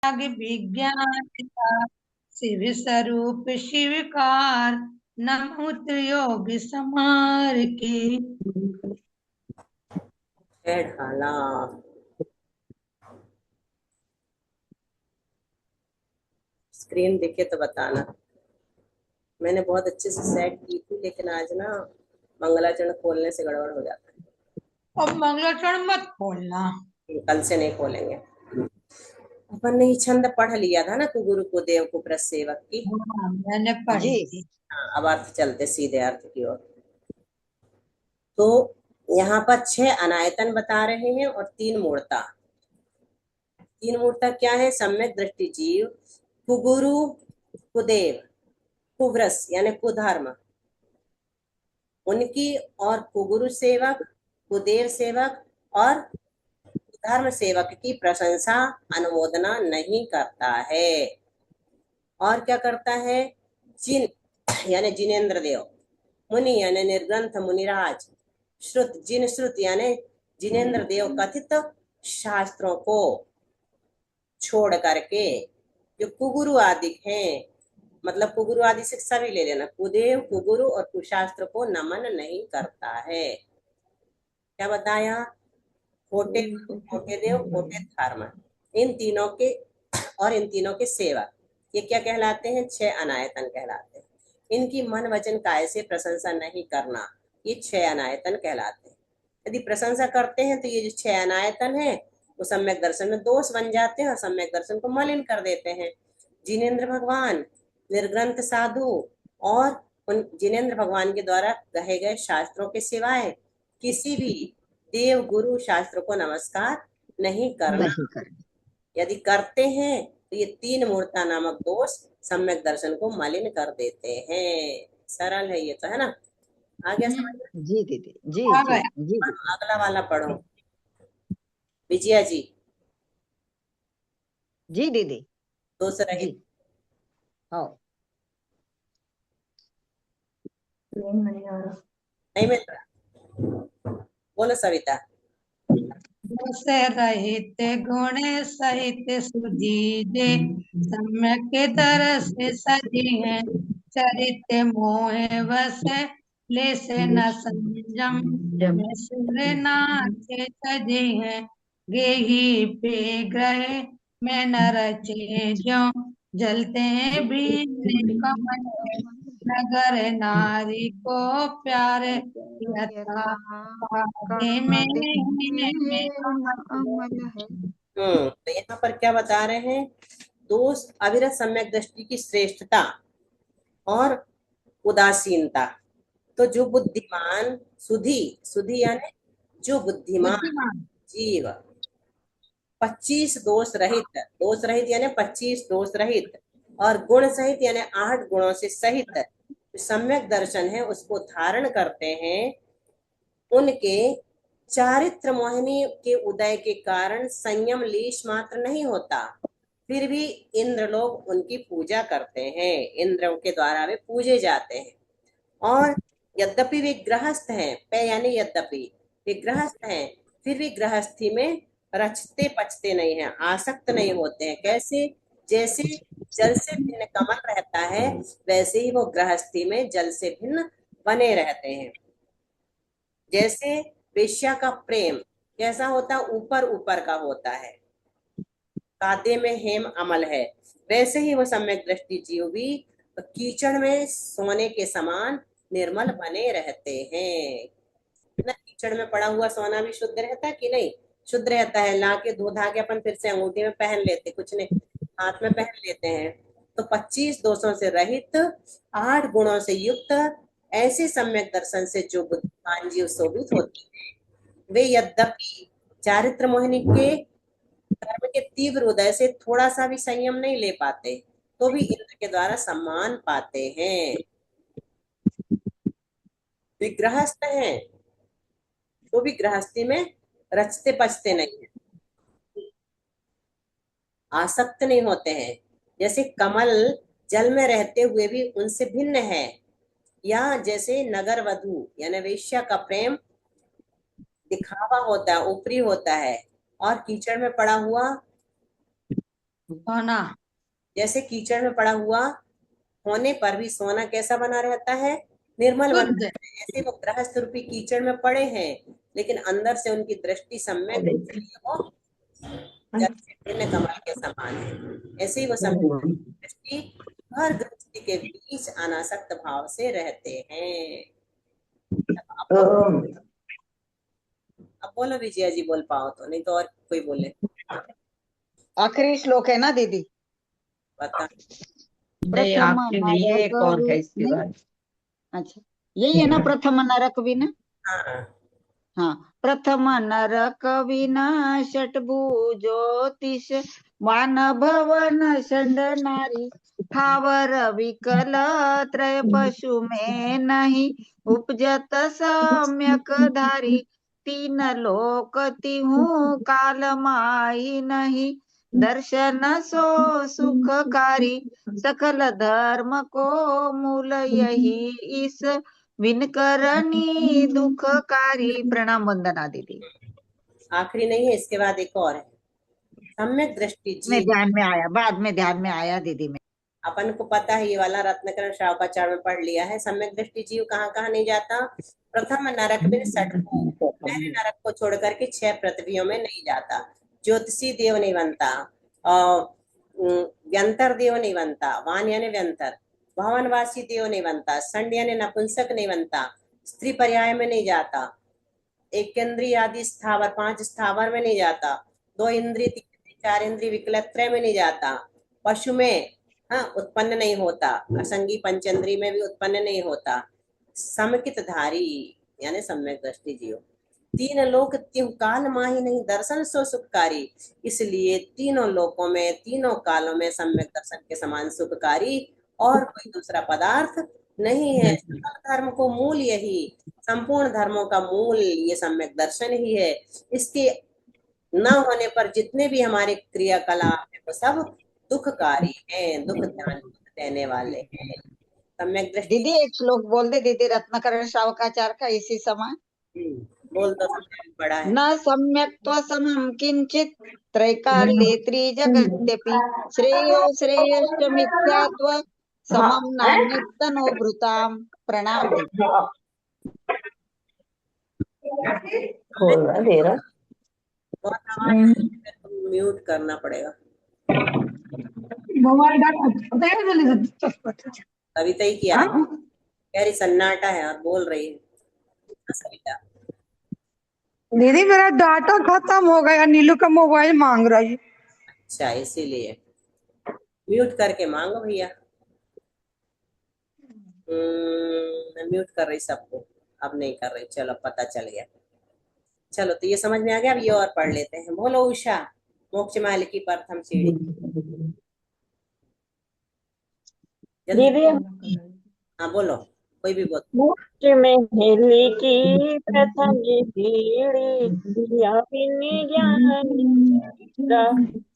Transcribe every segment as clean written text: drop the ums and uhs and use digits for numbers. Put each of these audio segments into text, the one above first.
विज्ञान शिव स्वरूप शिवकार नमो त्रियोग समार के। ढाला। स्क्रीन दिखे तो बताना। मैंने बहुत अच्छे से सेट की थी, लेकिन आज ना मंगलाचरण खोलने से गड़बड़ हो जाता है। अब मंगलाचरण मत खोलना, कल से नहीं खोलेंगे। अपन ने छंद पढ़ लिया था ना, कुगुरु कुदेव कुप्रथ सेवक की। हाँ, मैंने पढ़ी थी। हाँ, अब अर्थ चलते सीधे अर्थ की ओर। तो यहाँ पर 6 अनायतन बता रहे हैं और 3 मूर्ता। 3 मूर्ता क्या है? सम्यक दृष्टि जीव, कुगुरु कुदेव, कुव्रस यानी कुधर्म उनकी, और कुगुरु सेवक, कुदेव सेवक और धर्म सेवक की प्रशंसा अनुमोदना नहीं करता है। और क्या करता है? जिन यानी जिनेन्द्र देव, मुनि यानी निर्ग्रंथ मुनिराज, श्रुत जिन श्रुत यानी जिनेन्द्र देव कथित शास्त्रों को छोड़ करके जो कुगुरु आदि हैं, मतलब कुगुरु आदि से सभी ले लेना, कुदेव कुगुरु और कुशास्त्र को नमन नहीं करता है। क्या बताया? खोटे खोटे देव खोटे धर्म, इन तीनों के और इन तीनों के सेवक, ये क्या कहलाते हैं? 6 अनायतन कहलाते हैं। इनकी मन वचन काय से प्रशंसा नहीं करना, ये 6 अनायतन कहलाते हैं। यदि प्रशंसा करते हैं तो ये जो 6 अनायतन है वो सम्यक दर्शन में दोष बन जाते हैं और सम्यक दर्शन को मलिन कर देते हैं। जिनेन्द्र भगवान, निर्ग्रंथ साधु और उन जिनेन्द्र भगवान के द्वारा कहे गए शास्त्रों के सिवाय किसी भी देव गुरु शास्त्र को नमस्कार नहीं करना। यदि करते हैं तो ये 3 मूर्ता नामक दोष सम्यक दर्शन को मलिन कर देते हैं। सरल है ये तो, है ना? आ गया समझ में? जी दीदी, जी आ जी गया। जी। अगला वाला पढ़ो विजया जी। जी दीदी। दोष रहित। जी हाँ। नहीं मिल रहा? बोलो सविता। दोष रहित गुण सहित सुजीजे सम्यक दरस सजी है चरित मोह वस ले से न संयम सुर नाच सजी है गेही पे ग्रह में न रचे ज्यों जलते हैं बीन कमल नगर नारी को प्यार यथा में तो यहाँ पर क्या बता रहे हैं? दोष अविरत सम्यक दृष्टि की श्रेष्ठता और उदासीनता। तो जो बुद्धिमान सुधी सुधी यानी जो बुद्धिमान जीव 25 दोष रहित यानी 25 दोष रहित और गुण सहित यानी 8 गुणों से सहित सम्यक दर्शन है उसको धारण करते हैं, उनके चारित्र मोहिनी के उदय के कारण संयम लेश मात्र नहीं होता, फिर भी इंद्र लोग उनकी पूजा करते हैं, इंद्रों के द्वारा वे पूजे जाते हैं। और यद्यपि वे गृहस्थ हैं, पे यानी यद्यपि वे गृहस्थ हैं, फिर भी गृहस्थी में रचते पचते नहीं हैं, आसक्त नहीं होते हैं। कैसे? जैसे जल से भिन्न कमल रहता है वैसे ही वो गृहस्थी में जल से भिन्न बने रहते हैं। जैसे वेश्या का प्रेम कैसा होता है? ऊपर ऊपर का होता है, कादे में हेम अमल है, वैसे ही वो सम्यक दृष्टि जीव भी कीचड़ में सोने के समान निर्मल बने रहते हैं। ना कीचड़ में पड़ा हुआ सोना भी शुद्ध रहता है कि नहीं? शुद्ध रहता है। ला के धो धा के अपन फिर से अंगूठी में पहन लेते, कुछ नहीं हाथ में पहन लेते हैं। तो 25 दोषों से रहित 8 गुणों से युक्त ऐसे सम्यक दर्शन से जो बुद्धिमान जीव शोभित होते हैं, वे यद्यपि चारित्र मोहिनी के कर्म के तीव्र उदय से थोड़ा सा भी संयम नहीं ले पाते, तो भी इंद्र के द्वारा सम्मान पाते हैं। वे गृहस्थ हैं तो भी गृहस्थी में रचते पचते नहीं है, आसक्त नहीं होते हैं। जैसे कमल जल में रहते हुए भी उनसे भिन्न है, या जैसे नगर वधु यानी वेश्या का प्रेम दिखावा होता है, ऊपरी होता है, और कीचड़ में पड़ा हुआ सोना। जैसे कीचड़ में पड़ा हुआ होने पर भी सोना कैसा बना रहता है, निर्मल बना शुद्ध। रहता है। ऐसे वो गृहस्थ रूपी कीचड़ में पड़े हैं, लेकिन अंदर से उनकी दृष्टि सम्यक है, इसलिए वो जल से भिन्न कमल के समान है। ऐसे ही वो सम्यक दृष्टि हर गृहस्थी के बीच अनासक्त भाव से रहते हैं। अब बोलो विजया जी, बोल पाओ तो, नहीं तो और कोई बोले। आखिरी श्लोक है ना दीदी? बता। नहीं, प्रथम आपके लिए नरक एक और है इसके नहीं? बाद। अच्छा, यही है ना प्रथम नरक भी ना? हाँ, हाँ, प्रथम नरक विनाशट ज्योतिष मान भवन षंड नारी थावर विकल त्रय पशु में नहीं उपजत सम्यक धारी तीन लोक तिहु काल माही नहीं दर्शन सो सुखकारी सकल धर्म को मूल यही इस विनकरणी दुखकारी। प्रणाम वंदना दीदी। आखिरी नहीं है, इसके बाद एक और है। सम्यक दृष्टि में जीव, ध्यान में आया, बाद में ध्यान में आया दीदी में। अपन को पता है ये वाला, रत्नकरण श्रावकाचार्य में पढ़ लिया है। सम्यक दृष्टि जीव कहाँ कहाँ नहीं जाता? प्रथम नरक बिन सटको, पहले नरक को छोड़ करके 6 पृथ्वियों में नहीं जाता। ज्योतिषी देव नहीं बनता, और व्यंतर देव नहीं बनता, वान यानी व्यंतर, भवनवासी देव नहीं बनता, संड यानी नपुंसक नहीं बनता, स्त्री पर्याय में नहीं जाता, एक इंद्रिय आदि स्थावर 5 स्थावर में नहीं जाता, 2 इंद्रिय 3 इंद्रिय 4 इंद्रिय विकलत्रय में नहीं जाता, पशु में हाँ उत्पन्न नहीं होता, असंगी पंचेंद्रिय में भी उत्पन्न नहीं होता, समकित धारी यानी सम्यक दृष्टि जीव, तीन लोक त्यों काल माही नहीं दर्शन सो सुखकारी, इसलिए तीनों लोकों में तीनों कालों में सम्यक दर्शन के समान सुखकारी और कोई दूसरा पदार्थ नहीं है। सकल धर्म को मूल यही, संपूर्ण धर्मों का मूल ये सम्यक दर्शन ही है। इसके न होने पर जितने भी हमारे क्रियाकलाप है वो सब दुखकारी हैं, दुख देने वाले हैं। सम्यक दृष्टि। दीदी एक श्लोक बोल दे दीदी, रत्नाकरण श्रावकाचार्य का इसी समय। बोल तो सबने पढ़ा है। न सम्यक्त्व समम किंचित त्रैकाल्ये त्रिजगत्यपि श्रेयो श्रेयश्च मिथ्यात्व समम नान्यतनो भृताम। प्रणाम दीदी। खोलना दे रहा। बहुत आवाज आ रही है, तो म्यूट करना पड़ेगा। मोबाइल डाटा कविता ही किया है, कह रही सन्नाटा है और बोल रही है सविता। दीदी मेरा डाटा खत्म हो गया, नीलू का मोबाइल मांग रही है। अच्छा, इसीलिए म्यूट करके मांगो भैया। मैं म्यूट कर रही सबको, अब नहीं कर रही। चलो पता चल गया। चलो तो ये समझ में आ गया। अब ये और पढ़ लेते हैं। बोलो उषा, मोक्ष माल की प्रथम सीढ़ी जल्दी। दीदी, हाँ बोलो, कोई भी बोलो। मोक्ष में हेली की प्रथम सीढ़ी या ज्ञान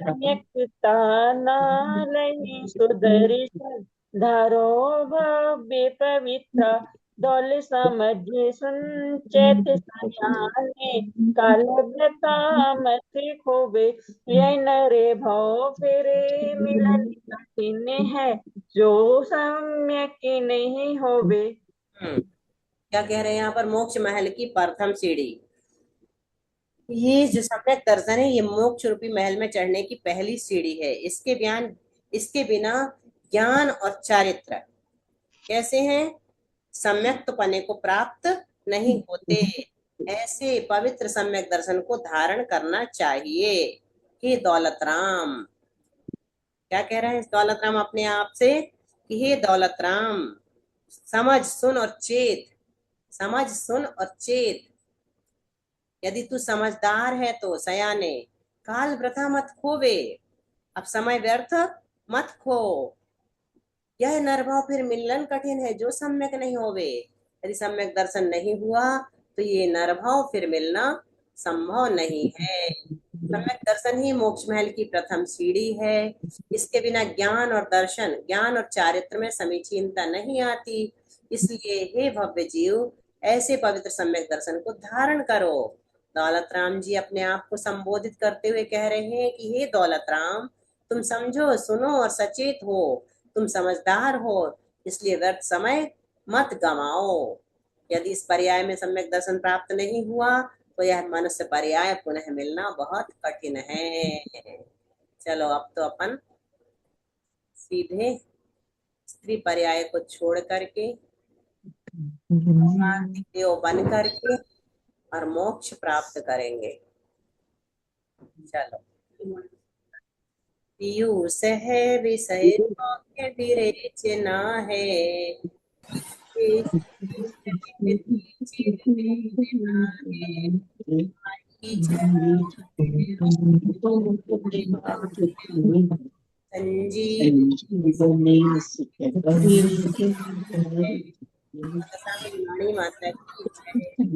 सम्यक्ता नालयी सुदर्शन धारो भव्य पवित्र दौल समझ सुनचेत सयाने काल व्रता मत खोबे यह नरे भव फेरे मिलन कठिन है जो सम्यक नहीं होवे। क्या कह रहे हैं यहाँ पर? मोक्ष महल की प्रथम सीढ़ी, ये जो सम्यक दर्शन है ये मोक्ष रूपी महल में चढ़ने की पहली सीढ़ी है। इसके बिना ज्ञान और चारित्र कैसे हैं? सम्यक तो पने को प्राप्त नहीं होते। ऐसे पवित्र सम्यक दर्शन को धारण करना चाहिए। हे दौलत राम, क्या कह रहे हैं दौलत राम अपने आप से कि हे दौलत राम, समझ सुन और चेत, समझ सुन और चेत। यदि तू समझदार है तो सयाने, काल वृथा मत खोवे, अब समय व्यर्थ मत खो। यह नरभाव फिर मिलन कठिन है जो सम्यक नहीं होवे। यदि सम्यक दर्शन नहीं हुआ तो ये नरभाव फिर मिलना संभव नहीं है। सम्यक दर्शन ही मोक्ष महल की प्रथम सीढ़ी है। इसके बिना ज्ञान और दर्शन, ज्ञान और चारित्र में समीचीनता नहीं आती। इसलिए हे भव्य जीव, ऐसे पवित्र सम्यक दर्शन को धारण करो। दौलत राम जी अपने आप को संबोधित करते हुए कह रहे हैं कि हे दौलत राम, तुम समझो, सुनो और सचेत हो, तुम समझदार हो, इसलिए व्यर्थ समय मत गमाओ। यदि इस पर्याय में सम्यक दर्शन प्राप्त नहीं हुआ तो यह मनुष्य पर्याय पुनः मिलना बहुत कठिन है। चलो अब तो अपन सीधे स्त्री पर्याय को छोड़ करके कार्तिक देव बन करके और मोक्ष प्राप्त करेंगे। चलो, पीयूष है विषय सौख्य विरेचना है, संजीवनी माता की जय।